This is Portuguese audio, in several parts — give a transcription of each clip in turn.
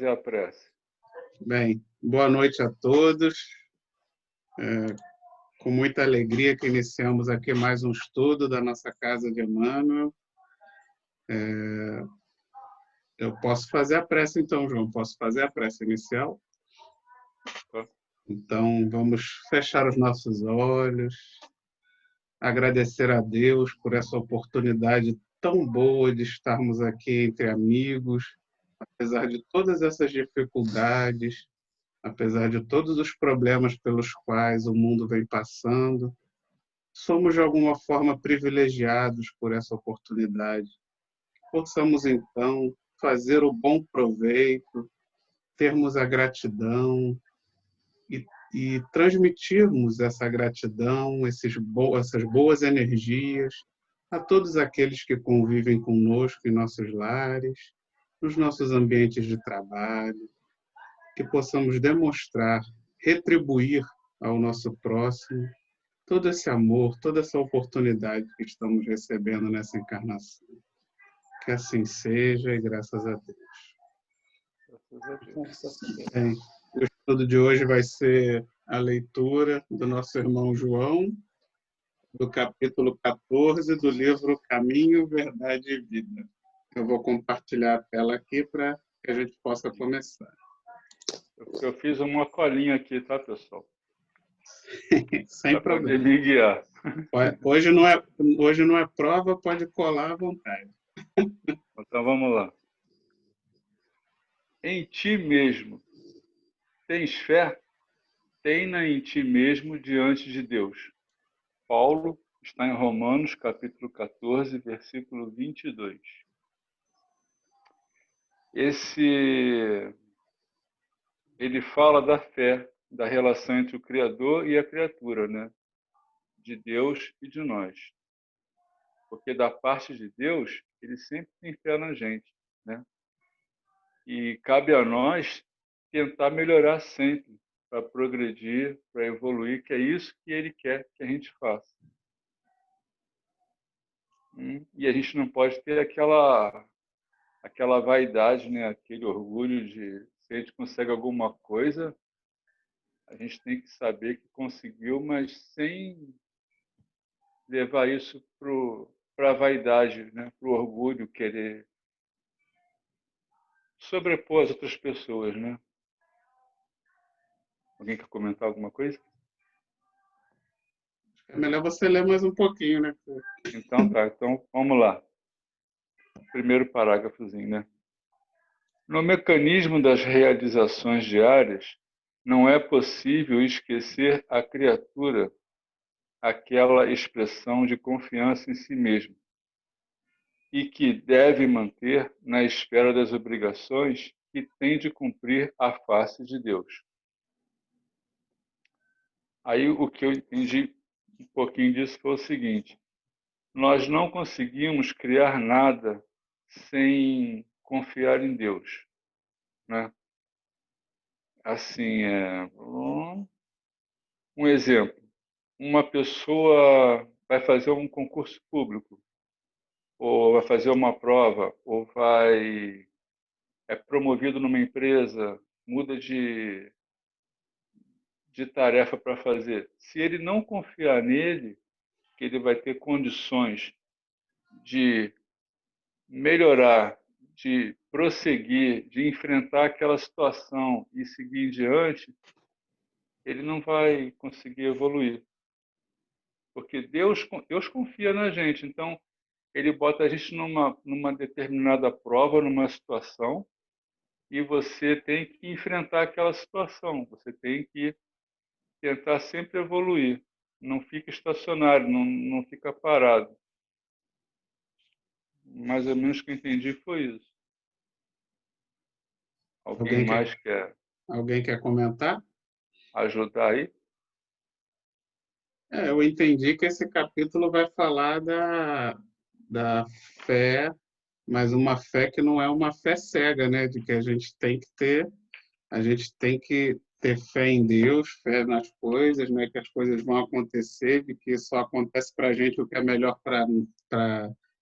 fazer a prece. Bem, boa noite a todos. Com muita alegria que iniciamos aqui mais um estudo da nossa Casa de Emmanuel. Eu posso fazer a prece então, João? Posso fazer a prece inicial? Então, vamos fechar os nossos olhos, agradecer a Deus por essa oportunidade tão boa de estarmos aqui entre amigos, apesar de todas essas dificuldades, apesar de todos os problemas pelos quais o mundo vem passando, somos de alguma forma privilegiados por essa oportunidade. Possamos, então, fazer o bom proveito, termos a gratidão e transmitirmos essa gratidão, essas boas energias a todos aqueles que convivem conosco em nossos lares, nos nossos ambientes de trabalho, que possamos demonstrar, retribuir ao nosso próximo todo esse amor, toda essa oportunidade que estamos recebendo nessa encarnação. Que assim seja e graças a Deus. Bem, o estudo de hoje vai ser a leitura do nosso irmão João, do capítulo 14 do livro Caminho, Verdade e Vida. Eu vou compartilhar a tela aqui para que a gente possa começar. Eu fiz uma colinha aqui, tá, pessoal? Sem problema. Poder me guiar. Hoje não é prova, pode colar à vontade. Então vamos lá. Em ti mesmo, tens fé? Tem-na em ti mesmo diante de Deus. Paulo está em Romanos, capítulo 14, versículo 22. Ele fala da fé, da relação entre o Criador e a criatura, né? De Deus e de nós. Porque da parte de Deus, ele sempre tem fé na gente, né? E cabe a nós tentar melhorar sempre, para progredir, para evoluir, que é isso que ele quer que a gente faça. E a gente não pode ter aquela vaidade, né? Aquele orgulho de se a gente consegue alguma coisa, a gente tem que saber que conseguiu, mas sem levar isso para a vaidade, né? Para o orgulho, querer sobrepor as outras pessoas, né? Alguém quer comentar alguma coisa? É melhor você ler mais um pouquinho, né? Então tá, então vamos lá. Primeiro parágrafozinho, né? No mecanismo das realizações diárias, não é possível esquecer a criatura, aquela expressão de confiança em si mesmo, e que deve manter na esfera das obrigações que tem de cumprir à face de Deus. Aí o que eu entendi um pouquinho disso foi o seguinte: nós não conseguimos criar nada sem confiar em Deus, né? Assim, um exemplo: uma pessoa vai fazer um concurso público, ou vai fazer uma prova, ou é promovido numa empresa, muda de tarefa para fazer. Se ele não confiar nele, que ele vai ter condições de melhorar, de prosseguir, de enfrentar aquela situação e seguir em diante, ele não vai conseguir evoluir. Porque Deus confia na gente, então ele bota a gente numa determinada prova, numa situação, e você tem que enfrentar aquela situação, você tem que tentar sempre evoluir, não fica estacionário, não fica parado. Mais ou menos o que eu entendi foi isso. Alguém mais quer comentar? Ajudar aí? Eu entendi que esse capítulo vai falar da fé, mas uma fé que não é uma fé cega, né? De que a gente tem que ter fé em Deus, fé nas coisas, né? Que as coisas vão acontecer, de que só acontece para a gente o que é melhor para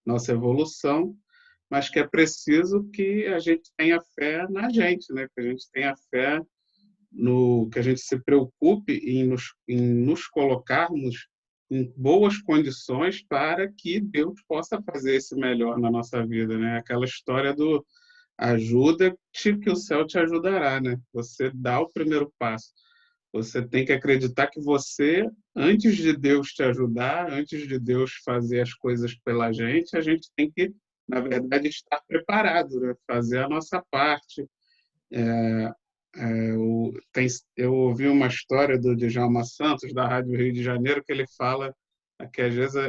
nossa evolução, mas que é preciso que a gente tenha fé na gente, né? Que a gente tenha fé no que a gente se preocupe em nos colocarmos em boas condições para que Deus possa fazer esse melhor na nossa vida, né? Aquela história do ajuda-te que o céu te ajudará, né? Você dá o primeiro passo. Você tem que acreditar que você, antes de Deus te ajudar, antes de Deus fazer as coisas pela gente, a gente tem que, na verdade, estar preparado, né? Fazer a nossa parte. Eu ouvi uma história do Djalma Santos, da Rádio Rio de Janeiro, que ele fala que às vezes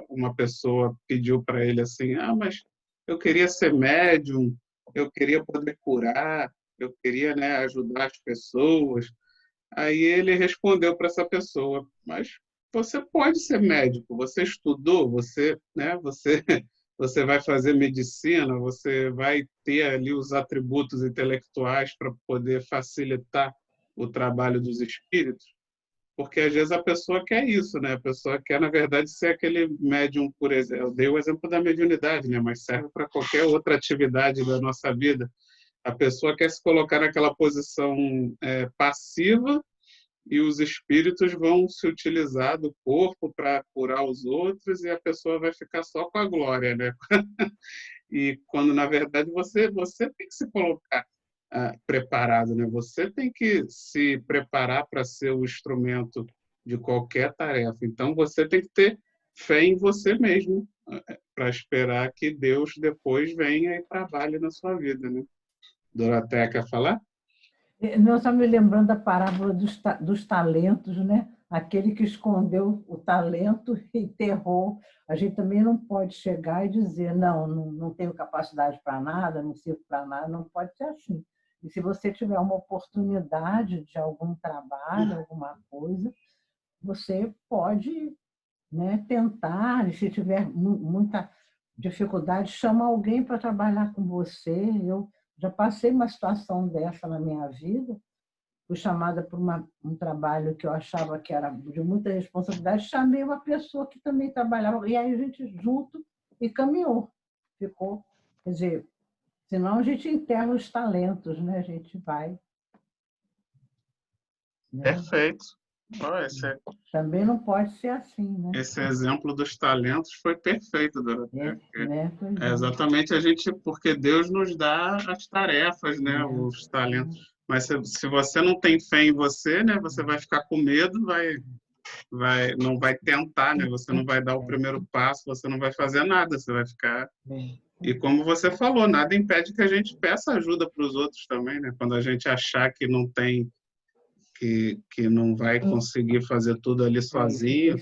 uma pessoa pediu para ele assim, mas eu queria ser médium, eu queria poder curar, eu queria, né, ajudar as pessoas. Aí ele respondeu para essa pessoa, mas você pode ser médico, você estudou, você vai fazer medicina, você vai ter ali os atributos intelectuais para poder facilitar o trabalho dos espíritos, porque às vezes a pessoa quer isso, né? A pessoa quer, na verdade, ser aquele médium, por exemplo. Eu dei o exemplo da mediunidade, né? Mas serve para qualquer outra atividade da nossa vida. A pessoa quer se colocar naquela posição passiva e os espíritos vão se utilizar do corpo para curar os outros e a pessoa vai ficar só com a glória, né? E quando na verdade você tem que se colocar preparado, né? Você tem que se preparar para ser o instrumento de qualquer tarefa. Então você tem que ter fé em você mesmo para esperar que Deus depois venha e trabalhe na sua vida, né? Doroteia quer falar? Não, só me lembrando da parábola dos talentos, né? Aquele que escondeu o talento e enterrou. A gente também não pode chegar e dizer, não tenho capacidade para nada, não sirvo para nada, não pode ser assim. E se você tiver uma oportunidade de algum trabalho, alguma coisa, você pode, né, tentar, e se tiver muita dificuldade, chama alguém para trabalhar com você. Eu já passei uma situação dessa na minha vida, fui chamada para um trabalho que eu achava que era de muita responsabilidade, chamei uma pessoa que também trabalhava, e aí a gente junto e caminhou, ficou, quer dizer, senão a gente enterra os talentos, né? A gente vai. Né? Perfeito. Também não pode ser assim, né? Esse exemplo dos talentos foi perfeito, Doroteia. Né? Exatamente porque Deus nos dá as tarefas, né? Os talentos. Mas se você não tem fé em você, né? Você vai ficar com medo, não vai tentar, né? Você não vai dar o primeiro passo, você não vai fazer nada, você vai ficar. E como você falou, nada impede que a gente peça ajuda para os outros também, né? Quando a gente achar que não tem que não vai conseguir fazer tudo ali sozinho,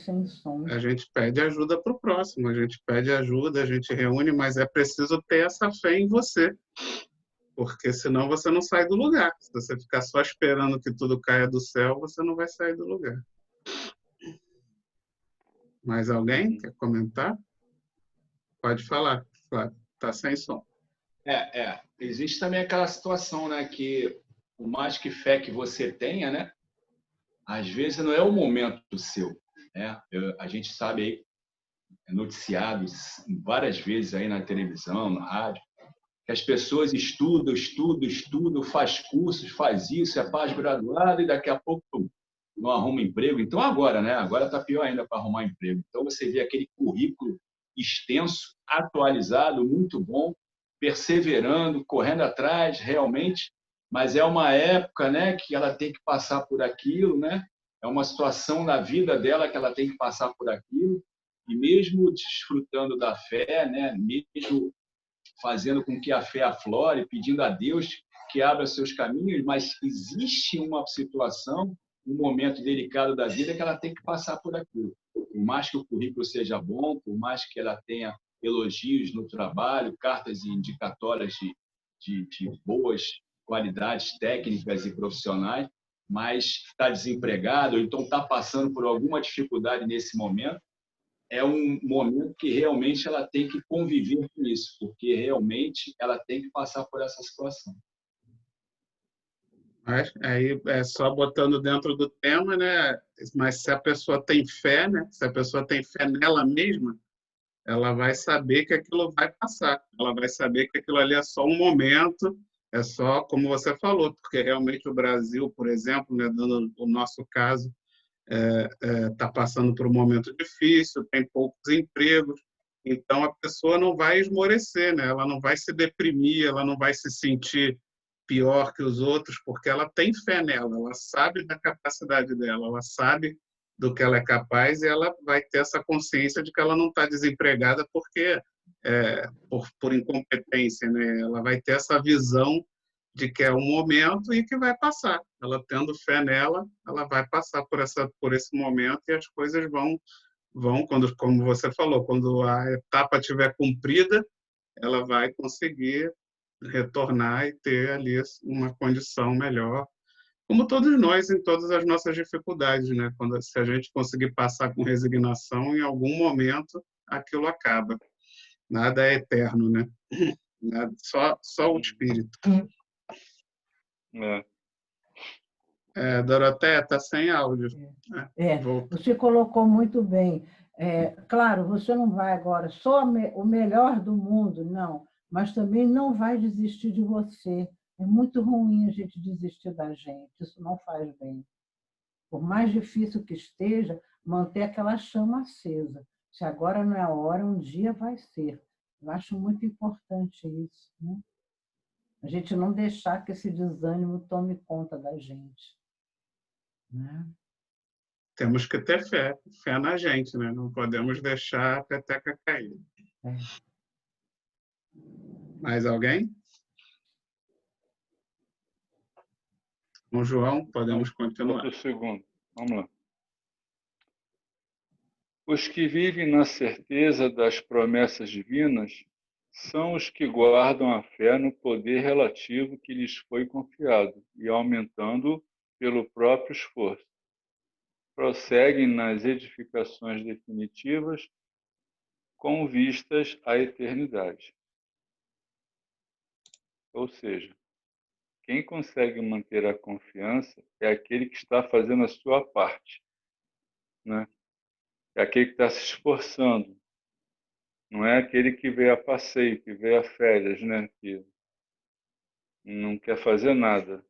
a gente pede ajuda para o próximo, a gente pede ajuda, a gente reúne, mas é preciso ter essa fé em você, porque senão você não sai do lugar. Se você ficar só esperando que tudo caia do céu, você não vai sair do lugar. Mais alguém quer comentar? Pode falar, Flávio. Está sem som. Existe também aquela situação, né, que por mais que fé que você tenha, né, às vezes não é o momento seu, né? A gente sabe aí, é noticiado várias vezes aí na televisão, na rádio, que as pessoas estudam, faz cursos, faz isso, é pós-graduado e daqui a pouco não arruma emprego. Então agora, né? Agora está pior ainda para arrumar emprego. Então você vê aquele currículo extenso, atualizado, muito bom, perseverando, correndo atrás, realmente, mas é uma época, né, que ela tem que passar por aquilo, né? É uma situação na vida dela que ela tem que passar por aquilo, e mesmo desfrutando da fé, né, mesmo fazendo com que a fé aflore, pedindo a Deus que abra seus caminhos, mas existe uma situação, um momento delicado da vida que ela tem que passar por aquilo. Por mais que o currículo seja bom, por mais que ela tenha elogios no trabalho, cartas indicatórias de boas qualidades técnicas e profissionais, mas está desempregado, ou então está passando por alguma dificuldade nesse momento, é um momento que realmente ela tem que conviver com isso, porque realmente ela tem que passar por essa situação. Aí é só botando dentro do tema, né? Mas se a pessoa tem fé, né? Se a pessoa tem fé nela mesma, ela vai saber que aquilo vai passar. Ela vai saber que aquilo ali é só um momento, é só, como você falou, porque realmente o Brasil, por exemplo, né, dando o nosso caso, está passando por um momento difícil, tem poucos empregos, então a pessoa não vai esmorecer, né? Ela não vai se deprimir, ela não vai se sentir pior que os outros, porque ela tem fé nela, ela sabe da capacidade dela, ela sabe do que ela é capaz e ela vai ter essa consciência de que ela não está desempregada porque por incompetência, né? Ela vai ter essa visão de que é um momento e que vai passar. Ela tendo fé nela, ela vai passar por esse momento e as coisas vão quando, como você falou, quando a etapa estiver cumprida, ela vai conseguir retornar e ter ali uma condição melhor, como todos nós em todas as nossas dificuldades, né? Quando se a gente conseguir passar com resignação, em algum momento aquilo acaba. Nada é eterno, né? Nada, só o espírito. Doroteia, está sem áudio. Você colocou muito bem. Claro, você não vai agora só o melhor do mundo, não, mas também não vai desistir de você. É muito ruim a gente desistir da gente, isso não faz bem. Por mais difícil que esteja, manter aquela chama acesa. Se agora não é a hora, um dia vai ser. Eu acho muito importante isso, né? A gente não deixar que esse desânimo tome conta da gente, né? Temos que ter fé na gente, né? Não podemos deixar a peteca cair. Mais alguém? Com João, podemos continuar. Outro segundo. Vamos lá. Os que vivem na certeza das promessas divinas são os que guardam a fé no poder relativo que lhes foi confiado e aumentando pelo próprio esforço. Prosseguem nas edificações definitivas com vistas à eternidade. Ou seja, quem consegue manter a confiança é aquele que está fazendo a sua parte, né? É aquele que está se esforçando. Não é aquele que veio a passeio, que veio a férias, né? Que não quer fazer nada.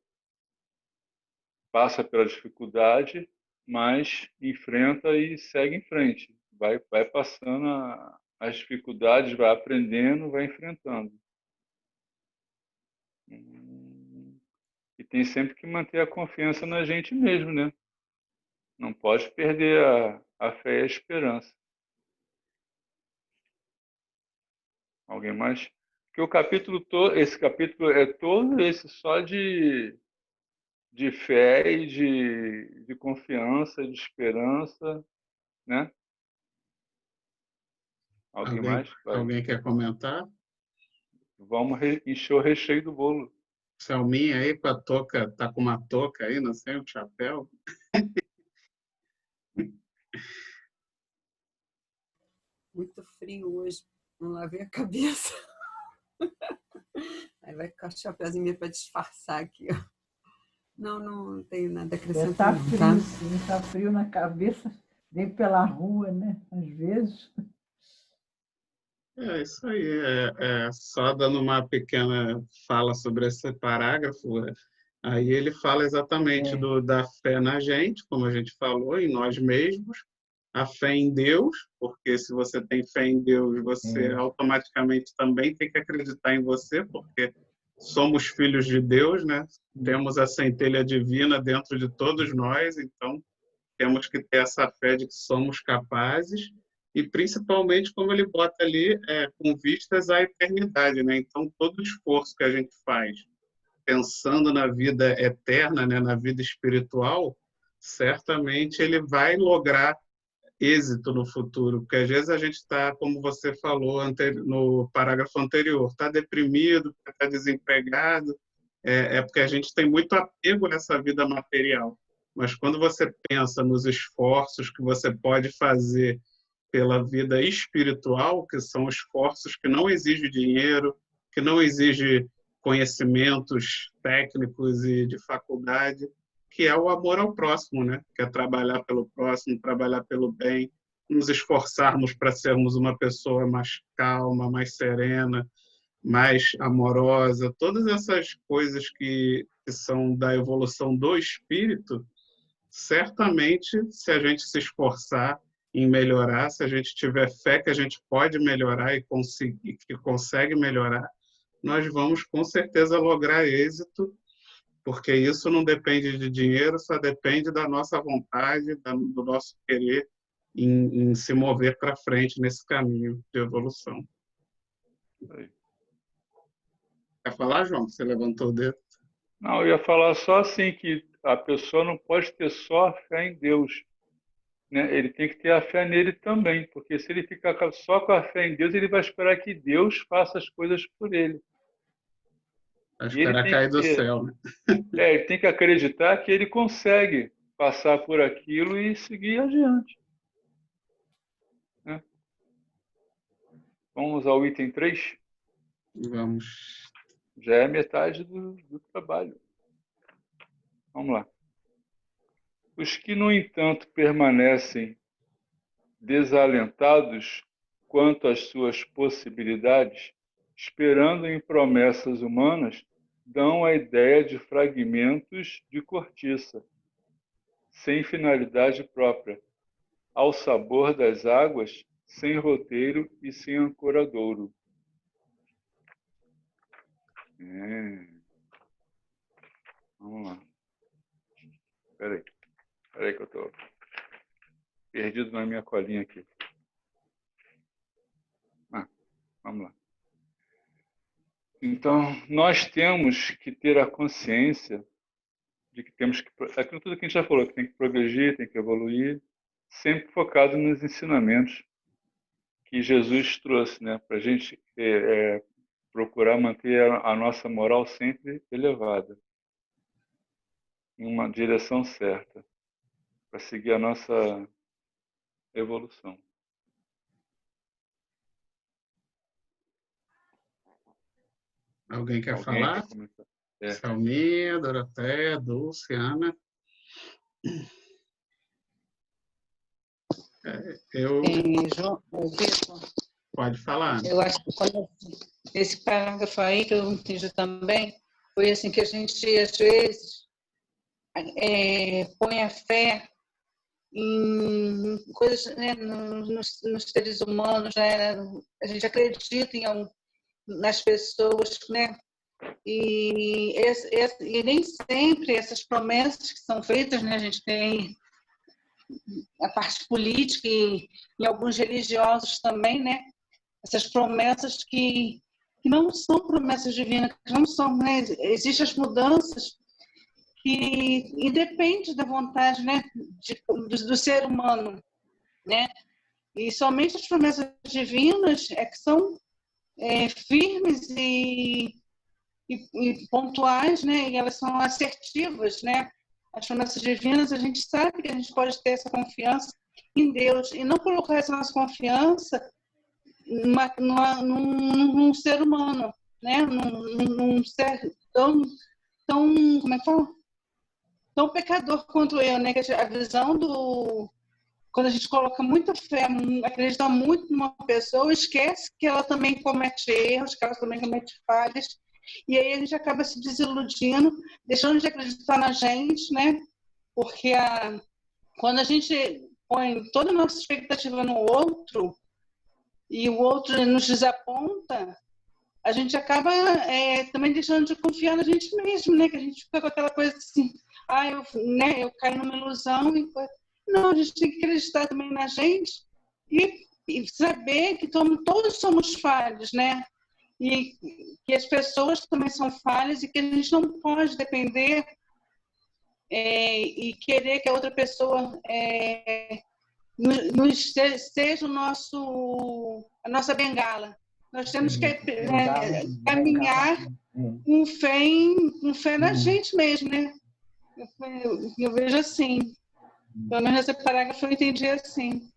Passa pela dificuldade, mas enfrenta e segue em frente. Vai passando as dificuldades, vai aprendendo, vai enfrentando. E tem sempre que manter a confiança na gente mesmo, né? Não pode perder a fé e a esperança. Alguém mais? Porque o capítulo todo, esse capítulo é todo esse só de fé e de confiança, de esperança, né? Alguém mais? Vai. Alguém quer comentar? Vamos encher o recheio do bolo. Selminha aí com a touca, tá com uma touca aí, não sei, um chapéu. Muito frio hoje, não lavei a cabeça. Aí vai ficar o chapéuzinho para disfarçar aqui, ó. Não tenho nada a acrescentar. Tá frio, tá? Sim, tá frio na cabeça, vem pela rua, né? Às vezes. É isso aí. Só dando uma pequena fala sobre esse parágrafo, aí ele fala exatamente da fé na gente, como a gente falou, em nós mesmos, a fé em Deus, porque se você tem fé em Deus, você automaticamente também tem que acreditar em você, porque somos filhos de Deus, né? Temos a centelha divina dentro de todos nós, então temos que ter essa fé de que somos capazes e principalmente, como ele bota ali, com vistas à eternidade, né? Então, todo esforço que a gente faz pensando na vida eterna, né, na vida espiritual, certamente ele vai lograr êxito no futuro, porque às vezes a gente está, como você falou no parágrafo anterior, está deprimido, está desempregado, porque a gente tem muito apego nessa vida material. Mas quando você pensa nos esforços que você pode fazer pela vida espiritual, que são esforços que não exigem dinheiro, que não exigem conhecimentos técnicos e de faculdade, que é o amor ao próximo, né? Que é trabalhar pelo próximo, trabalhar pelo bem, nos esforçarmos para sermos uma pessoa mais calma, mais serena, mais amorosa, todas essas coisas que são da evolução do espírito, certamente, se a gente se esforçar em melhorar, se a gente tiver fé que a gente pode melhorar e que consegue melhorar, nós vamos com certeza lograr êxito, porque isso não depende de dinheiro, só depende da nossa vontade, do nosso querer em se mover para frente nesse caminho de evolução. Quer falar, João? Você levantou o dedo. Não, eu ia falar só assim, que a pessoa não pode ter só a fé em Deus, né? Ele tem que ter a fé nele também, porque se ele ficar só com a fé em Deus, ele vai esperar que Deus faça as coisas por ele. Vai esperar cair do céu, né? Ele tem que acreditar que ele consegue passar por aquilo e seguir adiante. Né? Vamos ao item 3? Vamos. Já é metade do trabalho. Vamos lá. Os que, no entanto, permanecem desalentados quanto às suas possibilidades, esperando em promessas humanas, dão a ideia de fragmentos de cortiça, sem finalidade própria, ao sabor das águas, sem roteiro e sem ancoradouro. Vamos lá. Espera aí que eu estou perdido na minha colinha aqui. Vamos lá. Então, nós temos que ter a consciência de que temos que... Aquilo tudo que a gente já falou, que tem que progredir, tem que evoluir, sempre focado nos ensinamentos que Jesus trouxe, né? Para a gente procurar manter a nossa moral sempre elevada, em uma direção certa, para seguir a nossa evolução. Alguém quer falar? Salminha, Doroteia, Dulce, Ana. João, Vitor, pode falar. Eu acho que esse parágrafo aí, que eu entendi também, foi assim que a gente, às vezes, põe a fé em coisas, né, nos seres humanos, né? A gente acredita nas pessoas, né? E nem sempre essas promessas que são feitas, né? A gente tem a parte política e alguns religiosos também, né? Essas promessas que não são promessas divinas, que não são, né? Existem as mudanças que independe da vontade, né? do ser humano, né? E somente as promessas divinas é que são firmes e pontuais, né? E elas são assertivas, né? As promessas divinas, a gente sabe que a gente pode ter essa confiança em Deus e não colocar essa nossa confiança num ser humano, né? Num ser tão como é que fala? Tão pecador quanto eu, né? Que a visão quando a gente coloca muita fé, acredita muito numa pessoa, esquece que ela também comete erros, que ela também comete falhas. E aí a gente acaba se desiludindo, deixando de acreditar na gente, né? Porque quando a gente põe toda a nossa expectativa no outro e o outro nos desaponta, a gente acaba também deixando de confiar na gente mesmo, né? Que a gente fica com aquela coisa assim, eu caio numa ilusão. Não, a gente tem que acreditar também na gente e saber que todos somos falhos, né? E que as pessoas também são falhas e que a gente não pode depender e querer que a outra pessoa seja a nossa bengala. Nós temos que caminhar com fé na gente mesmo, né? Eu vejo assim. Pelo menos esse parágrafo eu entendi assim.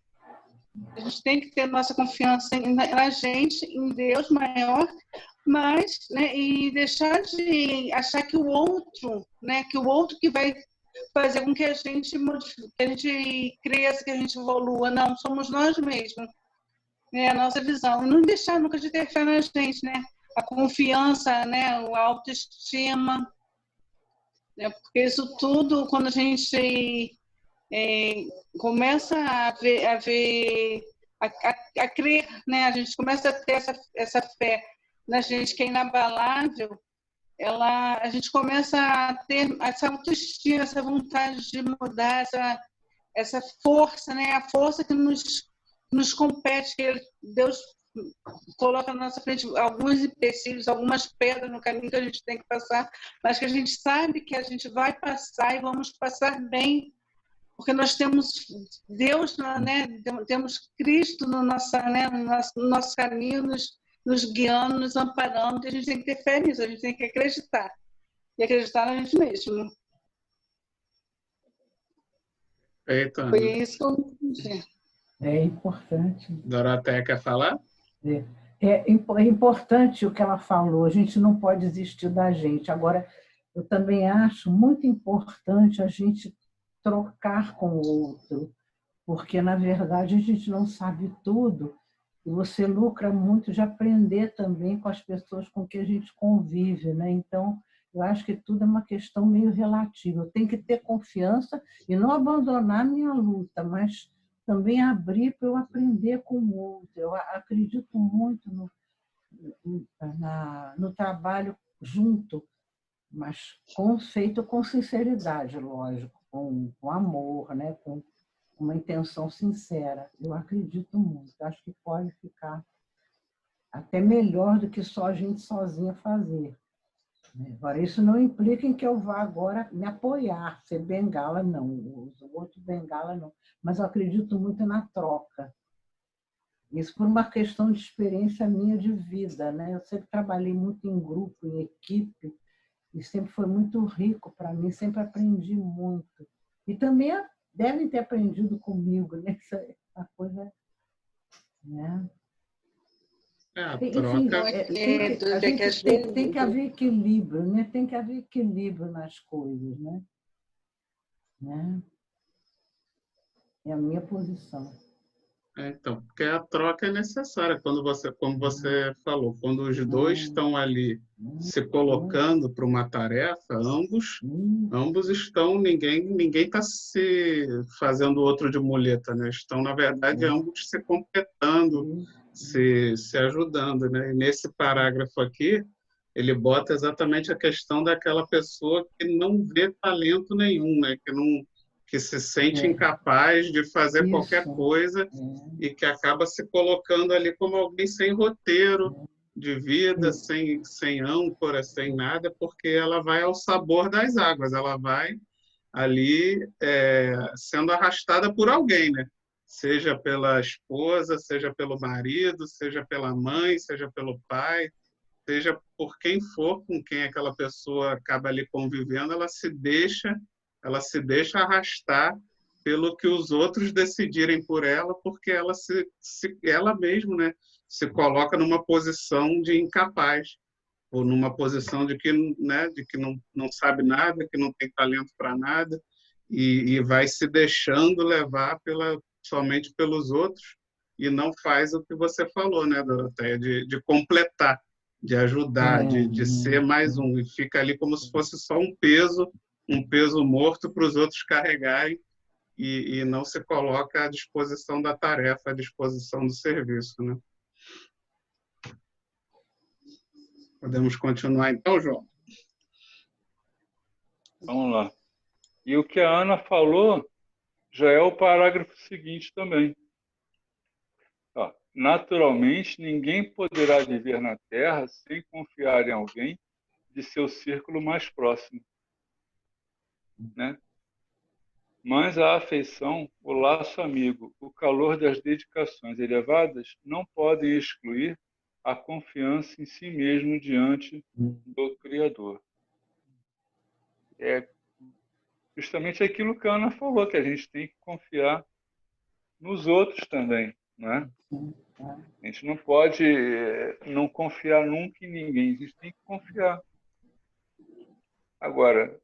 A gente tem que ter nossa confiança na gente, em Deus maior, mas, né, e deixar de achar que o outro, né, que vai fazer com que a gente que a gente cresça, que a gente evolua. Não, somos nós mesmos, né? A nossa visão. Não deixar nunca de ter fé na gente, né? A confiança, né? A autoestima, né? Porque isso tudo, quando a gente começa a crer, né? A gente começa a ter essa fé na gente que é inabalável, a gente começa a ter essa autoestima, essa vontade de mudar, essa força, né? A força que nos compete, que Deus coloca na nossa frente alguns empecilhos, algumas pedras no caminho que a gente tem que passar, mas que a gente sabe que a gente vai passar e vamos passar bem, porque nós temos Deus, né? Temos Cristo no nosso caminho, nos guiando, nos amparando, e a gente tem que ter fé nisso, a gente tem que acreditar. E acreditar na gente mesmo. Eita, Foi isso que eu entendi. É importante. Doroteia quer falar? É importante o que ela falou, a gente não pode desistir da gente. Agora, eu também acho muito importante a gente trocar com o outro, porque, na verdade, a gente não sabe tudo e você lucra muito de aprender também com as pessoas com que a gente convive, né? Então, eu acho que tudo é uma questão meio relativa. Eu tenho que ter confiança e não abandonar minha luta, mas também abrir para eu aprender com o outro. Eu acredito muito no trabalho junto, mas feito com sinceridade, lógico, com amor, né? Com uma intenção sincera. Eu acredito muito. Acho que pode ficar até melhor do que só a gente sozinha fazer. Agora, isso não implica em que eu vá agora me apoiar, ser bengala, não. Os outros bengala, não. Mas eu acredito muito na troca. Isso por uma questão de experiência minha de vida, né? Eu sempre trabalhei muito em grupo, em equipe, e sempre foi muito rico para mim, sempre aprendi muito. E também devem ter aprendido comigo, né? Essa coisa, né? A Enfim, troca. a gente tem que haver equilíbrio, né? Tem que haver equilíbrio nas coisas, né? É a minha posição. Então, porque a troca é necessária quando como você falou, quando os dois estão ali se colocando para uma tarefa, ambos estão, ninguém está se fazendo outro de muleta, né? Estão, na verdade, ambos se completando, se ajudando, né? E nesse parágrafo aqui, ele bota exatamente a questão daquela pessoa que não vê talento nenhum, né? Que se sente incapaz de fazer qualquer coisa e que acaba se colocando ali como alguém sem roteiro de vida, sem âncora, sem nada, porque ela vai ao sabor das águas, ela vai ali sendo arrastada por alguém, né? Seja pela esposa, seja pelo marido, seja pela mãe, seja pelo pai, seja por quem for com quem aquela pessoa acaba ali convivendo, ela se deixa arrastar pelo que os outros decidirem por ela, porque ela mesma, né, se coloca numa posição de incapaz, ou numa posição de que, né, não sabe nada, que não tem talento para nada, e vai se deixando levar somente pelos outros, e não faz o que você falou, né, Doroteia, de completar, de ajudar, de ser mais um, e fica ali como se fosse só um peso morto para os outros carregarem e não se coloca à disposição da tarefa, à disposição do serviço, né? Podemos continuar então, João? Vamos lá. E o que a Ana falou já é o parágrafo seguinte também. Naturalmente, ninguém poderá viver na Terra sem confiar em alguém de seu círculo mais próximo, né? Mas a afeição, o laço amigo, o calor das dedicações elevadas não podem excluir a confiança em si mesmo diante do Criador. É justamente aquilo que a Ana falou, que a gente tem que confiar nos outros também, né? A gente não pode não confiar nunca em ninguém, a gente tem que confiar. Agora,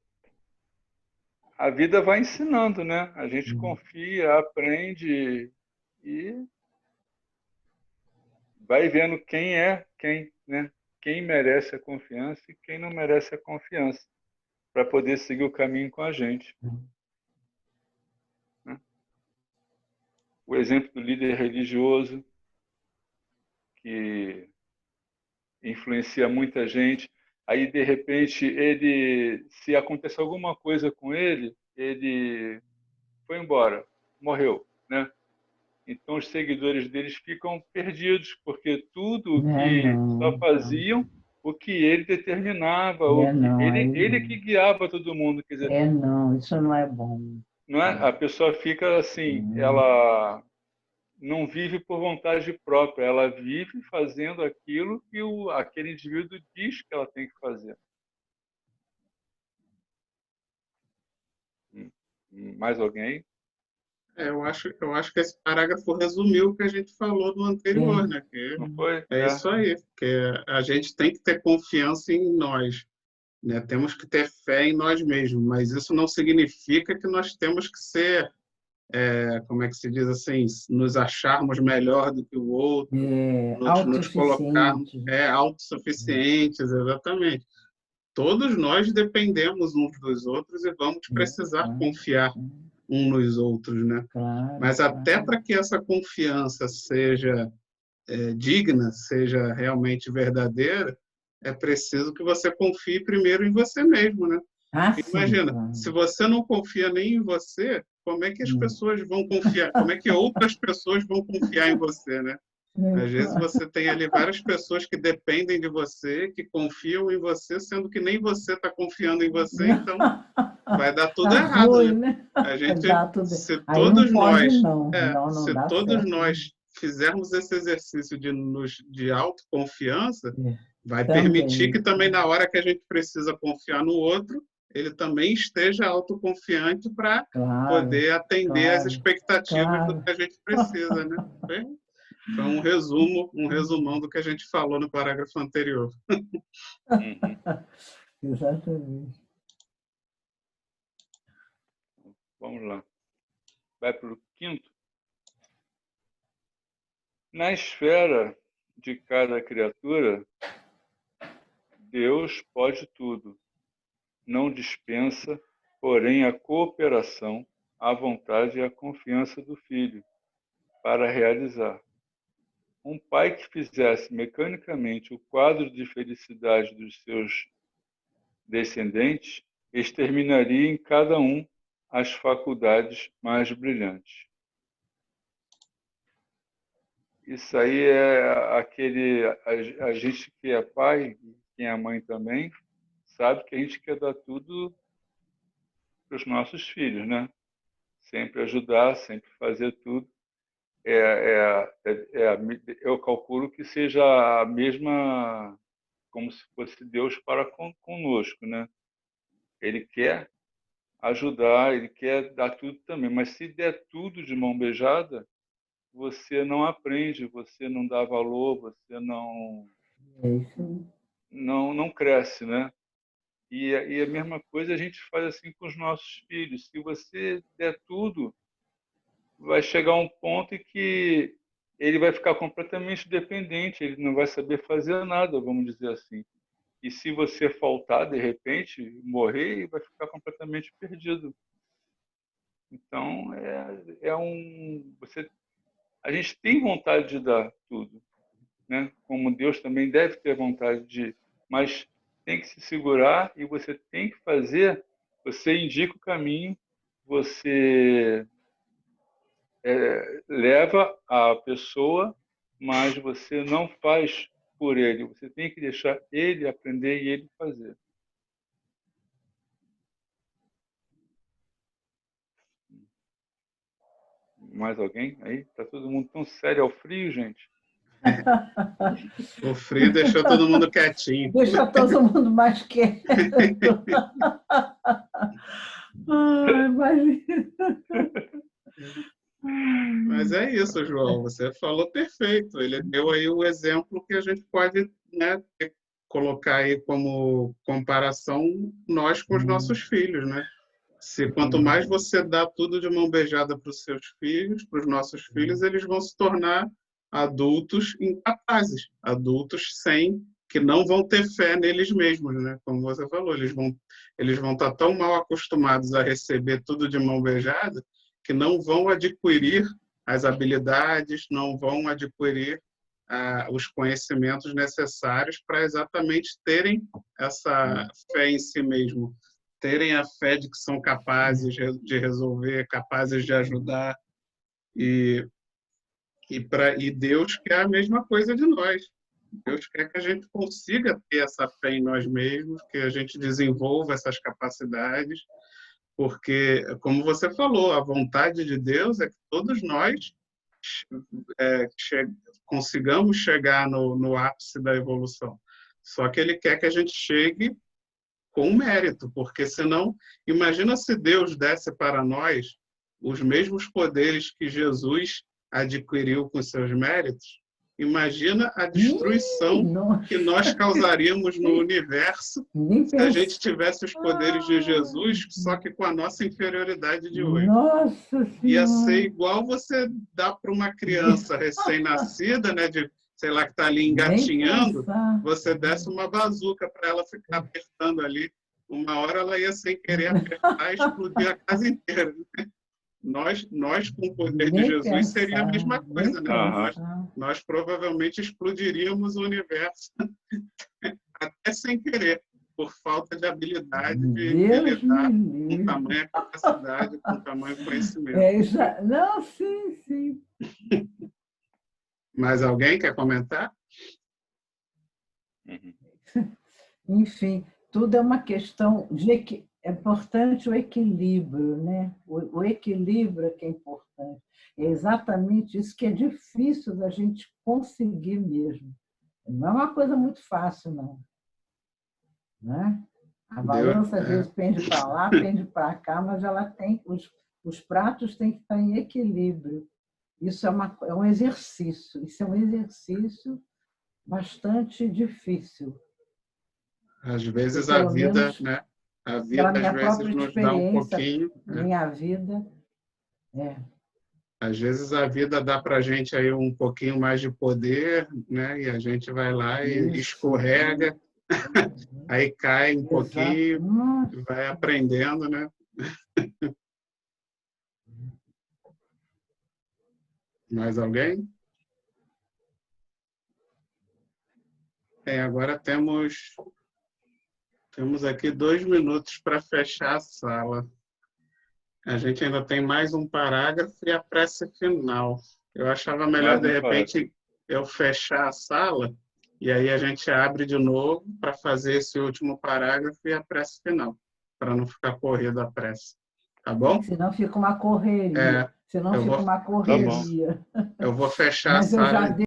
a vida vai ensinando, né? A gente confia, aprende e vai vendo quem é quem, né? Quem merece a confiança e quem não merece a confiança, para poder seguir o caminho com a gente. Né? O exemplo do líder religioso, que influencia muita gente, aí de repente se acontece alguma coisa com ele, ele foi embora, morreu, né? Então os seguidores deles ficam perdidos, porque tudo que só faziam o que ele determinava, ele que guiava todo mundo, quer dizer, não, isso não é bom. não é? A pessoa fica assim, ela não vive por vontade própria, ela vive fazendo aquilo que aquele indivíduo diz que ela tem que fazer. Mais alguém? Eu acho que esse parágrafo resumiu o que a gente falou no anterior, né? Que Não foi? é isso aí, porque a gente tem que ter confiança em nós, né? Temos que ter fé em nós mesmos, mas isso não significa que nós temos que ser, como é que se diz assim, nos acharmos melhor do que o outro, nos colocarmos autossuficientes, exatamente. Todos nós dependemos uns dos outros e vamos precisar confiar uns nos outros, né? Mas até para que essa confiança seja digna, seja realmente verdadeira, é preciso que você confie primeiro em você mesmo, né? Imagina, se você não confia nem em você, como é que as pessoas vão confiar? Como é que outras pessoas vão confiar em você, né? Às vezes você tem ali várias pessoas que dependem de você, que confiam em você, sendo que nem você está confiando em você, então vai dar tudo errado, ruim, né? A gente, se Aí não todos pode, nós, não. Não se dá todos certo. nós fizermos esse exercício de autoconfiança, vai Também. permitir que também na hora que a gente precisa confiar no outro, ele também esteja autoconfiante para poder atender às expectativas do que a gente precisa, né? Foi um resumão do que a gente falou no parágrafo anterior. Exatamente. Vamos lá. Vai para o 5º. Na esfera de cada criatura, Deus pode tudo. Não dispensa, porém, a cooperação, a vontade e a confiança do filho para realizar. Um pai que fizesse mecanicamente o quadro de felicidade dos seus descendentes exterminaria em cada um as faculdades mais brilhantes. Isso aí é a gente que é pai, quem é mãe também, sabe que a gente quer dar tudo para os nossos filhos, né? Sempre ajudar, sempre fazer tudo. Eu calculo que seja a mesma, como se fosse Deus para conosco, né? Ele quer ajudar, ele quer dar tudo também, mas se der tudo de mão beijada, você não aprende, você não dá valor, você não cresce, né? E a mesma coisa a gente faz assim com os nossos filhos. Se você der tudo, vai chegar um ponto em que ele vai ficar completamente dependente, ele não vai saber fazer nada, vamos dizer assim. E se você faltar, de repente, morrer, ele vai ficar completamente perdido. Então, a gente tem vontade de dar tudo, né? Como Deus também deve ter vontade de, mas tem que se segurar e você tem que fazer, você indica o caminho, você leva a pessoa, mas você não faz por ele, você tem que deixar ele aprender e ele fazer. Mais alguém aí? Tá todo mundo tão sério ao frio, gente. O frio deixou todo mundo quietinho. Deixa todo mundo mais quieto. Mas é isso, João. Você falou perfeito. Ele deu aí o exemplo que a gente pode, né, colocar aí como comparação nós com os nossos filhos, né? Se quanto mais você dá tudo de mão beijada para os seus filhos, para os nossos filhos, eles vão se tornar adultos incapazes, adultos que não vão ter fé neles mesmos, né? Como você falou, eles vão estar tão mal acostumados a receber tudo de mão beijada que não vão adquirir as habilidades, não vão adquirir os conhecimentos necessários para exatamente terem essa fé em si mesmo, terem a fé de que são capazes de resolver, capazes de ajudar. E Deus quer a mesma coisa de nós. Deus quer que a gente consiga ter essa fé em nós mesmos, que a gente desenvolva essas capacidades, porque, como você falou, a vontade de Deus é que todos nós consigamos chegar no ápice da evolução. Só que Ele quer que a gente chegue com mérito, porque senão, imagina se Deus desse para nós os mesmos poderes que Jesus adquiriu com seus méritos. Imagina a destruição que nós causaríamos no universo se a gente tivesse os poderes de Jesus, só que com a nossa inferioridade de hoje. Nossa Ia Senhora! ser igual você dar para uma criança recém-nascida, né, sei lá, que está ali engatinhando, você desse uma bazuca para ela ficar apertando ali. Uma hora ela ia sem querer apertar e explodir a casa inteira. Nós com o poder de Jesus, seria a mesma coisa, né? Nós provavelmente explodiríamos o universo até sem querer, por falta de habilidade de lidar com tamanha capacidade, com tamanho conhecimento. Não, sim. Mais alguém quer comentar? Enfim, tudo é uma questão de é importante o equilíbrio, né? O equilíbrio é que é importante. É exatamente isso que é difícil da gente conseguir mesmo. Não é uma coisa muito fácil, não. Né? A balança às vezes pende para lá, pende para cá, mas ela tem os pratos têm que estar em equilíbrio. Isso é um exercício. Isso é um exercício bastante difícil. Às vezes a vida, né? A vida, às vezes, nos dá um pouquinho. Minha vida, Às vezes a vida dá para a gente aí um pouquinho mais de poder, né? E a gente vai lá e escorrega, aí cai um pouquinho, vai aprendendo, né? Mais alguém? Agora temos aqui 2 minutos para fechar a sala. A gente ainda tem mais um parágrafo e a prece final. Eu achava melhor, de repente, eu fechar a sala e aí a gente abre de novo para fazer esse último parágrafo e a prece final, para não ficar corrida a prece. Tá bom? Senão fica uma correria. Eu vou fechar a sala.